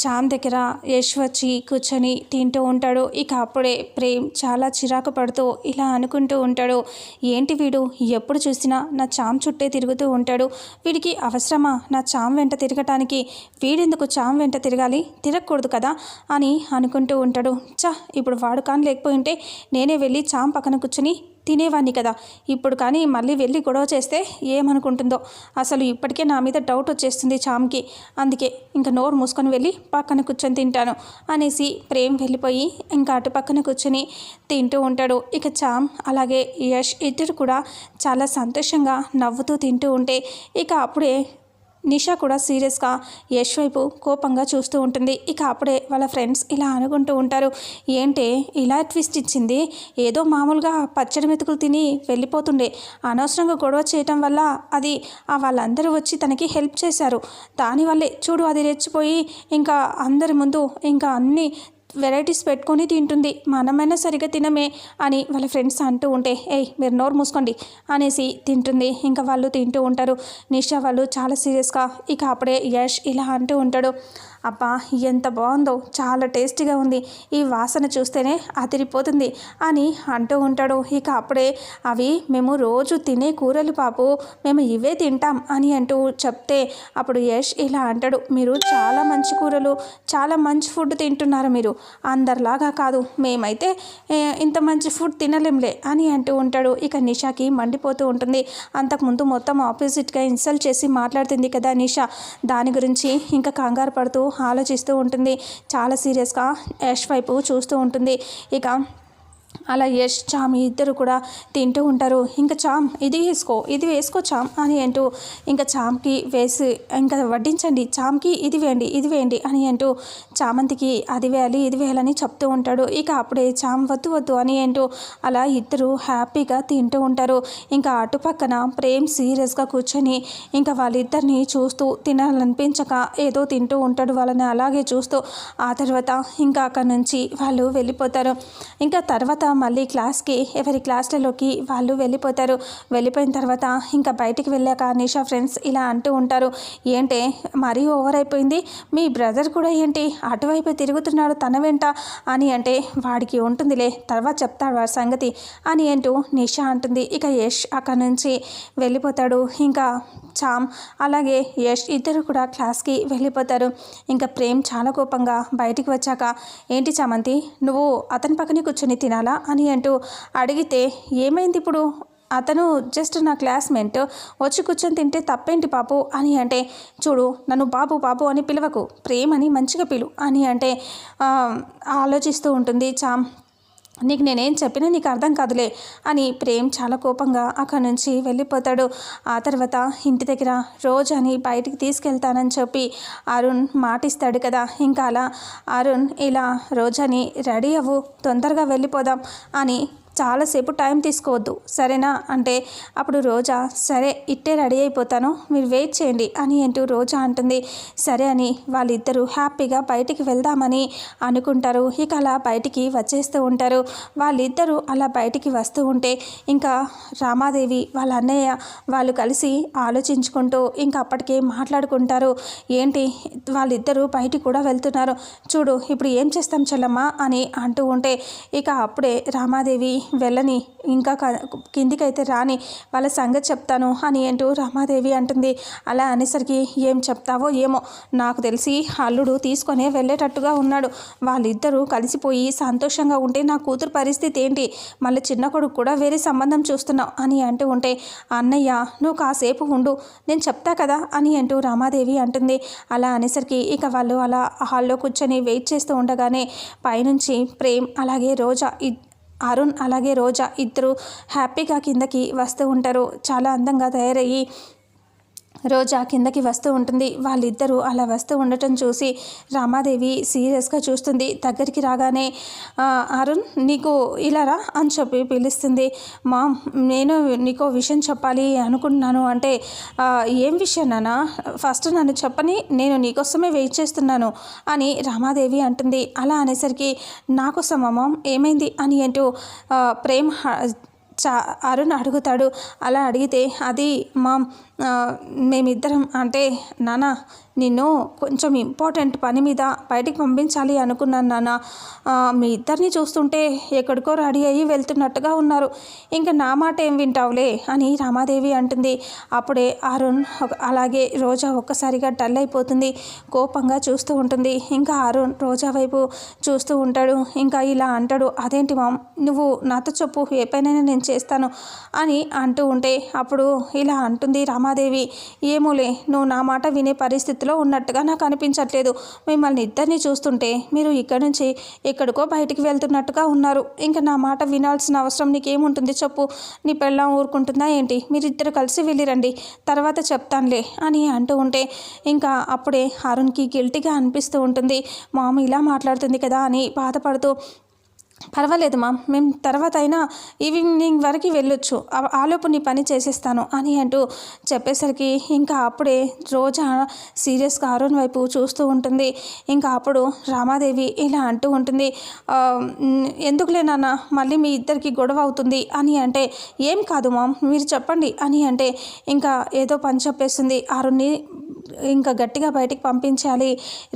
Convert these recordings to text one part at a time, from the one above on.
చామ్ దగ్గర యష్ వచ్చి కూర్చొని తింటూ ఉంటాడు. ఇక అప్పుడే ప్రేమ్ చాలా చిరాకు పడుతూ ఇలా అనుకుంటూ ఉంటాడు, ఏంటి వీడు ఎప్పుడు చూసినా నా చామ్ చుట్టే తిరుగుతూ ఉంటాడు, వీడికి అవసరమా నా చామ్ వెంట తిరగటానికి, వీడెందుకు చామ్ వెంట తిరగాలి, తిరగకూడదు కదా అని అనుకుంటూ ఉంటాడు. ఇప్పుడు వాడు కానీ లేకపోయి ఉంటే నేనే వెళ్ళి చామ్ పక్కన కూర్చొని తినేవాడిని కదా, ఇప్పుడు కానీ మళ్ళీ వెళ్ళి గొడవ చేస్తే ఏమనుకుంటుందో, అసలు ఇప్పటికే నా మీద డౌట్ వచ్చేస్తుంది చామ్కి, అందుకే ఇంకా నోరు మూసుకొని వెళ్ళి పక్కన కూర్చొని తింటాను అనేసి ప్రేమ్ వెళ్ళిపోయి ఇంకా అటు పక్కన కూర్చొని తింటూ ఉంటాడు. ఇక చామ్ అలాగే యష్ ఇద్దరు కూడా చాలా సంతోషంగా నవ్వుతూ తింటూ ఉంటే ఇక అప్పుడే నిషా కూడా సీరియస్గా యష్ వైపు కోపంగా చూస్తూ ఉంటుంది. ఇక అప్పుడే వాళ్ళ ఫ్రెండ్స్ ఇలా అనుకుంటూ ఉంటారు, ఏంటే ఇలా ట్విస్ట్ ఇచ్చింది, ఏదో మామూలుగా పచ్చడి మెతుకులు తిని వెళ్ళిపోతుండే, అనవసరంగా గొడవ చేయటం వల్ల అది వాళ్ళందరూ వచ్చి తనకి హెల్ప్ చేశారు, దానివల్లే చూడు అది రెచ్చిపోయి ఇంకా అందరి ముందు ఇంకా అన్ని వెరైటీస్ పెట్టుకొని తింటుంది, మనమైనా సరిగ్గా తినమే అని వాళ్ళ ఫ్రెండ్స్ అంటూ ఉంటే మీరు నోరు మూసుకోండి అనేసి తింటుంది. ఇంకా వాళ్ళు తింటూ ఉంటారు. నిషా వాళ్ళు చాలా సీరియస్గా ఇక అప్పుడే యష్ ఇలా అంటూ ఉంటాడు, అబ్బా ఎంత బాగుందో, చాలా టేస్టీగా ఉంది, ఈ వాసన చూస్తేనే అదిరిపోతుంది అని అంటూ ఉంటాడు. ఇక అప్పుడే అవి మేము రోజు తినే కూరలు పాపు, మేము ఇవే తింటాం అని అంటూ చెప్తే అప్పుడు యష్ ఇలా అంటాడు, మీరు చాలా మంచి కూరలు చాలా మంచి ఫుడ్ తింటున్నారు, మీరు అందరిలాగా కాదు, మేమైతే ఇంత మంచి ఫుడ్ తినలేంలే అని అంటూ ఉంటాడు. ఇక నిషాకి మండిపోతూ ఉంటుంది. అంతకుముందు మొత్తం ఆపోజిట్గా ఇన్సల్ట్ చేసి మాట్లాడుతుంది కదా నిషా, దాని గురించి ఇంకా కంగారు పడుతూ ఆలోచిస్తూ ఉంటుంది. చాలా సీరియస్గా యష్ వైపు చూస్తూ ఉంటుంది. ఇక అలా యష్ చామ్ ఇద్దరు కూడా తింటూ ఉంటారు. ఇంకా చామ్ ఇది వేసుకో చామ్ అని అంటూ ఇంకా చామ్కి వేసి ఇంకా వడ్డించండి, చామ్కి ఇది వేయండి అని అంటూ చామంతికి అది వేయాలి ఇది వేయాలని చెప్తూ ఉంటాడు. ఇక అప్పుడే చామ్ వద్దు అని అంటూ అలా ఇద్దరు హ్యాపీగా తింటూ ఉంటారు. ఇంకా అటుపక్కన ప్రేమ్ సీరియస్గా కూర్చొని ఇంకా వాళ్ళిద్దరిని చూస్తూ తినాలనిపించక ఏదో తింటూ ఉంటాడు, వాళ్ళని అలాగే చూస్తూ. ఆ తర్వాత ఇంకా అక్కడి నుంచి వాళ్ళు వెళ్ళిపోతారు. ఇంకా తర్వాత మళ్ళీ క్లాస్కి ఎవరి క్లాస్లలోకి వాళ్ళు వెళ్ళిపోతారు. వెళ్ళిపోయిన తర్వాత ఇంకా బయటికి వెళ్ళాక నిషా ఫ్రెండ్స్ ఇలా అంటూ ఉంటారు, ఏంటే మరీ ఓవర్ అయిపోయింది, మీ బ్రదర్ కూడా ఏంటి అటువైపు తిరుగుతున్నాడు తన వెంట అని అంటే, వాడికి ఉంటుందిలే తర్వాత చెప్తాడు వాడి సంగతి అని అంటూ నిషా అంటుంది. ఇక యష్ అక్కడి నుంచి వెళ్ళిపోతాడు. ఇంకా చామ్ అలాగే యష్ ఇద్దరు కూడా క్లాస్కి వెళ్ళిపోతారు. ఇంకా ప్రేమ్ చాలా కోపంగా బయటికి వచ్చాక, ఏంటి చామంతి నువ్వు అతని పక్కనే కూర్చొని తినాలా అని అంటూ అడిగితే, ఏమైంది ఇప్పుడు, అతను జస్ట్ నా క్లాస్మేట్, వచ్చి కూర్చొని తింటే తప్పేంటి పాపు అని అంటే, చూడు నన్ను బాబు అని పిలవకు, ప్రేమ్ అని మంచిగా పిలు అని అంటే ఆలోచిస్తూ ఉంటుంది చామ్. నీకు నేనేం చెప్పినా నీకు అర్థం కాదులే అని ప్రేమ్ చాలా కోపంగా అక్కడి నుంచి వెళ్ళిపోతాడు. ఆ తర్వాత ఇంటి దగ్గర రోజాని బయటికి తీసుకెళ్తానని చెప్పి అరుణ్ మాటిస్తాడు కదా. ఇంకా అలా అరుణ్ ఇలా రోజాని రెడీ అవ్వు తొందరగా వెళ్ళిపోదాం అని, చాలాసేపు టైం తీసుకోవద్దు సరేనా అంటే అప్పుడు రోజా సరే ఇట్టే రెడీ అయిపోతాను మీరు వెయిట్ చేయండి అని అంటూ రోజా అంటుంది. సరే అని వాళ్ళిద్దరూ హ్యాపీగా బయటికి వెళ్దామని అనుకుంటారు. ఇక అలా బయటికి వచ్చేస్తూ ఉంటారు. వాళ్ళిద్దరూ అలా బయటికి వస్తూ ఉంటే ఇంకా రామాదేవి వాళ్ళ అన్నయ్య వాళ్ళు కలిసి ఆలోచించుకుంటూ ఇంకా అప్పటికే మాట్లాడుకుంటారు. ఏంటి వాళ్ళిద్దరూ బయటికి కూడా వెళ్తున్నారు, చూడు ఇప్పుడు ఏం చేస్తాం చెల్లమ్మ అని అంటూ ఉంటే ఇక అప్పుడే రామాదేవి వెళ్ళని ఇంకా కిందికైతే రాని వాళ్ళ సంగతి చెప్తాను అని అంటూ రమాదేవి అంటుంది. అలా అనేసరికి ఏం చెప్తావో ఏమో, నాకు తెలిసి అల్లుడు తీసుకొనే వెళ్ళేటట్టుగా ఉన్నాడు, వాళ్ళిద్దరూ కలిసిపోయి సంతోషంగా ఉంటే నా కూతురు పరిస్థితి ఏంటి, మళ్ళీ చిన్న కొడుకు కూడా వేరే సంబంధం చూస్తున్నావు అని అంటూ ఉంటే, అన్నయ్య నువ్వు కాసేపు ఉండు నేను చెప్తా కదా అని అంటూ రామాదేవి అంటుంది. అలా అనేసరికి ఇక వాళ్ళు అలా హాల్లో కూర్చొని వెయిట్ చేస్తూ ఉండగానే పైనుంచి ప్రేమ్ అలాగే రోజా అరుణ్ అలాగే రోజా ఇద్దరు హ్యాపీగా కిందకి వస్తూ ఉంటారు. చాలా అందంగా తయారయ్యి రోజా కిందకి వస్తూ ఉంటుంది. వాళ్ళిద్దరూ అలా వస్తూ ఉండటం చూసి రామాదేవి సీరియస్గా చూస్తుంది. దగ్గరికి రాగానే అరుణ్ నీకు ఇలా రా అని చెప్పి పిలుస్తుంది. మామ్ నేను నీకో విషయం చెప్పాలి అనుకుంటున్నాను అంటే, ఏం విషయం నాన్న, ఫస్ట్ నన్ను చెప్పని, నేను నీకోసమే వెయిట్ చేస్తున్నాను అని రామాదేవి అంటుంది. అలా అనేసరికి నాకోసమా మామ్ ఏమైంది అని అంటూ ప్రేమ్ అరుణ్ అడుగుతాడు. అలా అడిగితే అది మామ్ ఆ, మేమిద్దరం అంటే నాన్న నిన్ను కొంచెం ఇంపార్టెంట్ పని మీద బయటికి పంపించాలి అనుకున్నాను నాన్న. మీ ఇద్దరిని చూస్తుంటే ఎక్కడికో రెడీ అయ్యి వెళ్తున్నట్టుగా ఉన్నారు. ఇంకా నా మాట ఏం వింటావులే అని రామాదేవి అంటుంది. అప్పుడే అరుణ్ అలాగే రోజా ఒక్కసారిగా డల్ అయిపోతుంది. కోపంగా చూస్తూ ఉంటుంది. ఇంకా అరుణ్ రోజా వైపు చూస్తూ ఉంటాడు. ఇంకా ఇలా అంటాడు, అదేంటి మామ్ నువ్వు నాతో చెప్పు, ఏ పనైనా నేను చేస్తాను అని అంటూ ఉంటే అప్పుడు ఇలా అంటుంది రామాదేవి, ఏమోలే నువ్వు నా మాట వినే పరిస్థితిలో ఉన్నట్టుగా నాకు అనిపించట్లేదు. మిమ్మల్ని ఇద్దరిని చూస్తుంటే మీరు ఇక్కడి నుంచి ఎక్కడికో బయటికి వెళ్తున్నట్టుగా ఉన్నారు. ఇంకా నా మాట వినాల్సిన అవసరం నీకేముంటుంది చెప్పు. నీ పెళ్ళాం ఊరుకుంటుందా ఏంటి? మీరిద్దరు కలిసి వెళ్ళిరండి, తర్వాత చెప్తానులే అని అంటూ ఉంటే ఇంకా అప్పుడే అరుణ్కి గిల్టీగా అనిపిస్తూ ఉంటుంది. మామ ఇలా మాట్లాడుతుంది కదా అని బాధపడుతూ, పర్వాలేదు మా, మేము తర్వాత అయినా ఈవినింగ్ వరకు వెళ్ళొచ్చు, ఆలోపు నీ పని చేసేస్తాను అని అంటూ చెప్పేసరికి ఇంకా అప్పుడే రోజా సీరియస్గా అరుణ్ వైపు చూస్తూ ఉంటుంది. ఇంకా అప్పుడు రామాదేవి ఇలా అంటూ ఉంటుంది, ఎందుకులే నాన్న మళ్ళీ మీ ఇద్దరికి గొడవ అవుతుంది అని అంటే, ఏం కాదు మామ్ మీరు చెప్పండి అని అంటే ఇంకా ఏదో పని చెప్పేస్తుంది. అరుణ్ని ఇంకా గట్టిగా బయటికి పంపించాలి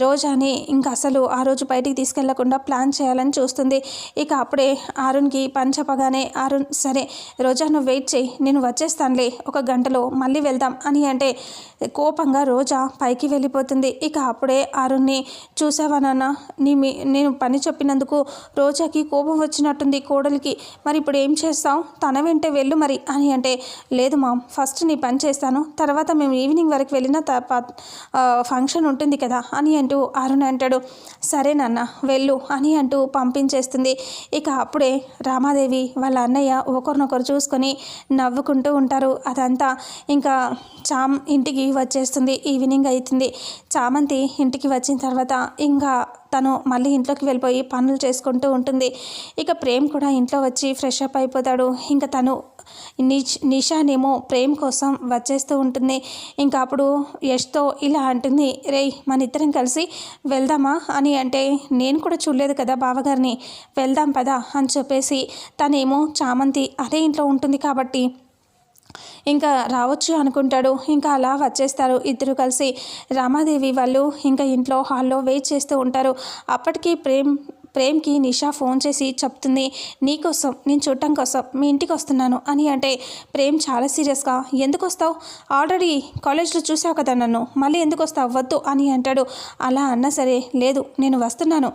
రోజాని, ఇంకా అసలు ఆ రోజు బయటికి తీసుకెళ్లకుండా ప్లాన్ చేయాలని చూస్తుంది. ఇక అప్పుడే అరుణ్కి పని చెప్పగానే అరుణ్ సరే రోజా నువ్వు వెయిట్ చేయి, నేను వచ్చేస్తానులే, ఒక గంటలో మళ్ళీ వెళ్దాం అని అంటే కోపంగా రోజా పైకి వెళ్ళిపోతుంది. ఇక అప్పుడే అరుణ్ని, చూసావా నాన్న నేను పని చెప్పినందుకు రోజాకి కోపం వచ్చినట్టుంది కోడలికి, మరి ఇప్పుడు ఏం చేస్తావు, తన వెంటే వెళ్ళు మరి అని అంటే, లేదు మామ్ ఫస్ట్ నీ పని చేస్తాను, తర్వాత మేము ఈవినింగ్ వరకు వెళ్ళిన ఫంక్షన్ ఉంటుంది కదా అని అంటూ అరుణ్ అంటాడు. సరే నాన్న వెళ్ళు అని అంటూ పంపించేస్తుంది. ఇక అప్పుడే రామాదేవి వాళ్ళ అన్నయ్య ఒకరినొకరు చూసుకొని నవ్వుకుంటూ ఉంటారు. అదంతా ఇంకా ఇంటికి వచ్చేస్తుంది. ఈవినింగ్ అవుతుంది. చామంతి ఇంటికి వచ్చిన తర్వాత ఇంకా తను మళ్ళీ ఇంట్లోకి వెళ్ళిపోయి పనులు చేసుకుంటూ ఉంటుంది. ఇక ప్రేమ్ కూడా ఇంట్లో వచ్చి ఫ్రెష్ అప్ అయిపోతాడు. ఇంకా తను నిషానేమో ప్రేమ్ కోసం వచ్చేస్తూ ఉంటుంది. ఇంకా అప్పుడు యష్తో ఇలా అంటుంది, రేయ్ మన ఇద్దరం కలిసి వెళ్దామా అని అంటే, నేను కూడా చూడలేదు కదా బావగారిని, వెళ్దాం పదా అని చెప్పేసి తనేమో చామంతి అదే ఇంట్లో ఉంటుంది కాబట్టి ఇంకా రావచ్చు అనుకుంటాడు. ఇంకా అలా వచ్చేస్తారు ఇద్దరు కలిసి. రామాదేవి వాళ్ళు ఇంకా ఇంట్లో హాల్లో వెయిట్ చేస్తూ ఉంటారు. అప్పటికి ప్రేమ్కి నిషా ఫోన్ చేసి చెప్తుంది, నీకోసం నేను చూడటం కోసం మీ ఇంటికి వస్తున్నాను అని అంటే ప్రేమ్ చాలా సీరియస్గా, ఎందుకు వస్తావు, ఆల్రెడీ కాలేజ్లో చూసావు కదా నన్ను, మళ్ళీ ఎందుకు వస్తావు, వద్దు అని అంటాడు. అలా అన్నా సరే లేదు నేను వస్తున్నాను,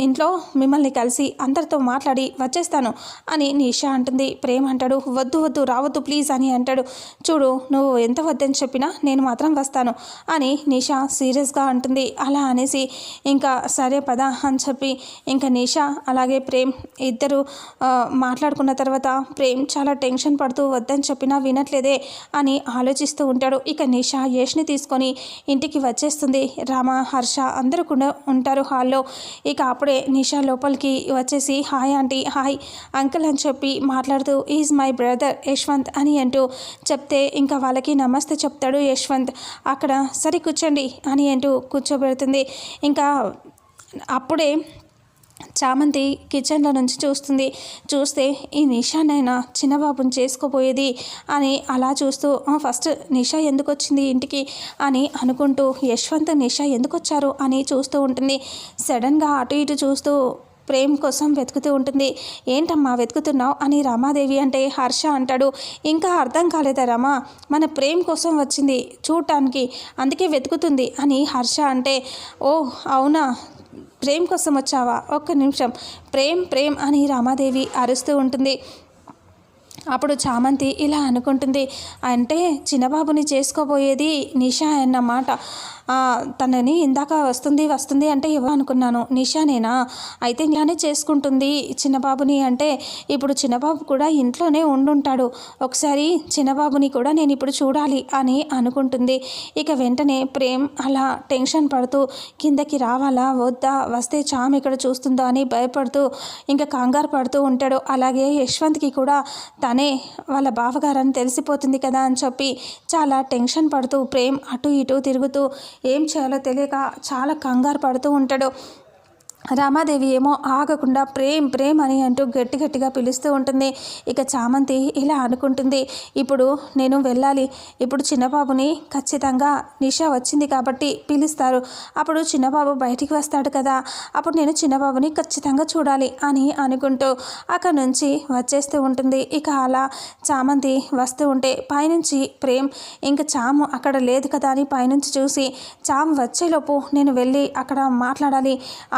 ఇంట్లో మిమ్మల్ని కలిసి అందరితో మాట్లాడి వచ్చేస్తాను అని నిషా అంటుంది. ప్రేమ్ అంటాడు, వద్దు వద్దు రావద్దు ప్లీజ్ అని అంటాడు. చూడు నువ్వు ఎంత వద్దని చెప్పినా నేను మాత్రం వస్తాను అని నిషా సీరియస్గా అంటుంది. అలా అనేసి ఇంకా సరే పదా అని చెప్పి ఇంకా నిషా అలాగే ప్రేమ్ ఇద్దరు మాట్లాడుకున్న తర్వాత ప్రేమ్ చాలా టెన్షన్ పడుతూ వద్దని చెప్పినా వినట్లేదే అని ఆలోచిస్తూ ఉంటాడు. ఇక నిషా యష్ని తీసుకొని ఇంటికి వచ్చేస్తుంది. రామ హర్ష అందరూ కూడా ఉంటారు హాల్లో. ఇక అప్పుడే నిషా లోపలికి వచ్చేసి హాయ్ ఆంటీ, హాయ్ అంకుల్ అని చెప్పి మాట్లాడుతూ ఈజ్ మై బ్రదర్ యశ్వంత్ అని అంటూ చెప్తే ఇంకా వాళ్ళకి నమస్తే చెప్తాడు యశ్వంత్. అక్కడ సరే కూర్చోండి అని అంటూ కూర్చోబెడుతుంది. ఇంకా అప్పుడే చామంతి కిచెన్లో నుంచి చూస్తే ఈ నిషానైనా చిన్నబాబుని చేసుకోబోయేది అని అలా చూస్తూ ఫస్ట్ నిషా ఎందుకు వచ్చింది ఇంటికి అని అనుకుంటూ యశ్వంత్ నిషా ఎందుకు వచ్చారు అని చూస్తూ ఉంటుంది. సడన్గా అటు ఇటు చూస్తూ ప్రేమ్ కోసం వెతుకుతూ ఉంటుంది. ఏంటమ్మా వెతుకుతున్నావు అని రామాదేవి అంటే హర్ష అంటాడు, ఇంకా అర్థం కాలేదా రమా, మన ప్రేమ్ కోసం వచ్చింది చూడటానికి, అందుకే వెతుకుతుంది అని హర్ష అంటే, ఓ అవునా ప్రేమ్ కోసం వచ్చావా, ఒక్క నిమిషం, ప్రేమ్ అని రామాదేవి అరుస్తూ ఉంటుంది. అప్పుడు చామంతి ఇలా అనుకుంటుంది, అంటే చిన్నబాబుని చేసుకోబోయేది నిషా అన్నమాట, తనని ఇందాక వస్తుంది అంటే ఎవరు అనుకున్నాను, నిషానేనా, అయితే నిషానే చేసుకుంటుంది చిన్నబాబుని అంటే ఇప్పుడు చిన్నబాబు కూడా ఇంట్లోనే ఉండుంటాడు, ఒకసారి చిన్నబాబుని కూడా నేను ఇప్పుడు చూడాలి అని అనుకుంటుంది. ఇక వెంటనే ప్రేమ్ అలా టెన్షన్ పడుతూ కిందకి రావాలా వద్దా, వస్తే చామ్ ఇక్కడ చూస్తుందో అని భయపడుతూ ఇంకా కంగారు పడుతూ ఉంటాడు. అలాగే యశ్వంత్కి కూడా తనే వాళ్ళ బావగారని తెలిసిపోతుంది కదా అని చెప్పి చాలా టెన్షన్ పడుతూ ప్రేమ్ అటు ఇటు తిరుగుతూ ఏం చేయాలో తెలియక చాలా కంగారు పడుతూ ఉంటాడు. రామాదేవి ఏమో ఆగకుండా ప్రేమ్ ప్రేమ్ అని అంటూ గట్టి గట్టిగా పిలుస్తూ ఉంటుంది. ఇక చామంతి ఇలా అనుకుంటుంది, ఇప్పుడు నేను వెళ్ళాలి. ఇప్పుడు చిన్నబాబుని ఖచ్చితంగా నిషా వచ్చింది కాబట్టి పిలుస్తారు. అప్పుడు చిన్నబాబు బయటికి వస్తాడు కదా, అప్పుడు నేను చిన్నబాబుని ఖచ్చితంగా చూడాలి అని అనుకుంటూ అక్కడ నుంచి వచ్చేస్తూ ఉంటుంది. ఇక అలా చామంతి వస్తూ ఉంటే పైనుంచి ప్రేమ్ ఇంకా చాము అక్కడ లేదు కదా అని పైనుంచి చూసి, చాము వచ్చేలోపు నేను వెళ్ళి అక్కడ మాట్లాడాలి,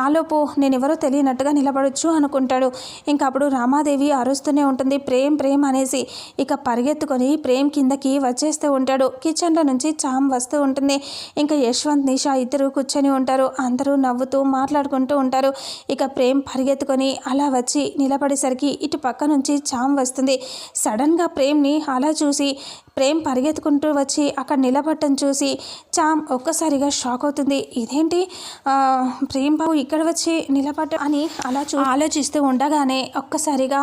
ఆలోపు నేను ఎవరో తెలియనట్టుగా నిలబడొచ్చు అనుకుంటాడు. ఇంకా అప్పుడు రామాదేవి అరుస్తూనే ఉంటుంది ప్రేమ్ ప్రేమ్ అనేసి. ఇక పరిగెత్తుకొని ప్రేమ్ కిందకి వచ్చేస్తూ ఉంటాడు. కిచెన్లో నుంచి చామ్ వస్తూ ఉంటుంది. ఇంకా యశ్వంత్ నిషా ఇద్దరు కూర్చొని ఉంటారు. అందరూ నవ్వుతూ మాట్లాడుకుంటూ ఉంటారు. ఇక ప్రేమ్ పరిగెత్తుకొని అలా వచ్చి నిలబడేసరికి ఇటు పక్క నుంచి చామ్ వస్తుంది. సడన్గా ప్రేమ్ని అలా చూసి ప్రేమ్ పరిగెత్తుకుంటూ వచ్చి అక్కడ నిలబడటం చూసి చామ్ ఒక్కసారిగా షాక్ అవుతుంది. ఇదేంటి ప్రేమ్ బాబు ఇక్కడ వచ్చి నిలబడ్డ అని అలా ఆలోచిస్తూ ఉండగానే ఒక్కసారిగా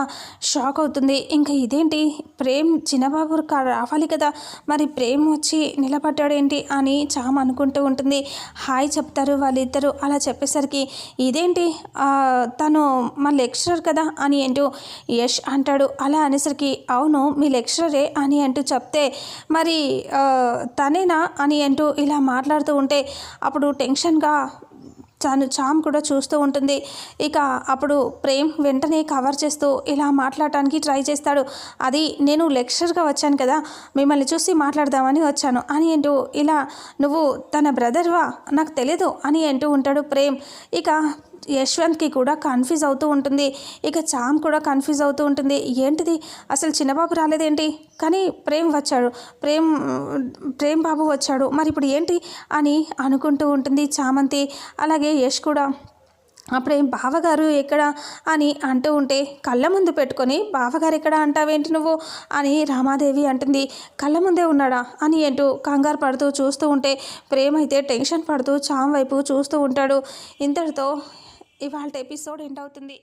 షాక్ అవుతుంది. ఇంకా ఇదేంటి ప్రేమ్ చిన్నబాబు రావాలి కదా, మరి ప్రేమ్ వచ్చి నిలబడ్డాడేంటి అని చామ్ అనుకుంటూ ఉంటుంది. హాయ్ చెప్తారు వాళ్ళిద్దరూ. అలా చెప్పేసరికి ఇదేంటి తను మా లెక్చరర్ కదా అని అంటూ యష్ అంటాడు. అలా అనేసరికి అవును మీ లెక్చరరే అని అంటూ చెప్తే మరి తనేనా అని అంటూ ఇలా మాట్లాడుతూ ఉంటే అప్పుడు టెన్షన్గా తను చామ్ కూడా చూస్తూ ఉంటుంది. ఇక అప్పుడు ప్రేమ్ వెంటనే కవర్ చేస్తూ ఇలా మాట్లాడటానికి ట్రై చేస్తాడు. అది నేను లెక్చర్గా వచ్చాను కదా, మిమ్మల్ని చూసి మాట్లాడదామని వచ్చాను అని అంటూ ఇలా నువ్వు తన బ్రదర్వా నాకు తెలియదు అని అంటూ ఉంటాడు ప్రేమ్. ఇక యశ్వంత్కి కూడా కన్ఫ్యూజ్ అవుతూ ఉంటుంది. ఇక చామ్ కూడా కన్ఫ్యూజ్ అవుతూ ఉంటుంది. ఏంటిది అసలు చిన్నబాబు రాలేదేంటి, కానీ ప్రేమ్ వచ్చాడు, ప్రేమ్ బాబు వచ్చాడు, మరి ఇప్పుడు ఏంటి అని అనుకుంటూ ఉంటుంది చామంతి. అలాగే యష్ కూడా అప్పుడే బావగారు ఎక్కడ అని అంటూ ఉంటే కళ్ళ ముందు పెట్టుకొని బావగారు ఎక్కడ అంటావేంటి నువ్వు అని రామాదేవి అంటుంది. కళ్ళ ముందే ఉన్నాడా అని అంటూ కంగారు పడుతూ చూస్తూ ఉంటే ప్రేమ్ అయితే టెన్షన్ పడుతూ చామ్ వైపు చూస్తూ ఉంటాడు. ఇంతటితో ఇవాళ ఎపిసోడ్ ఎండ్ అవుతుంది.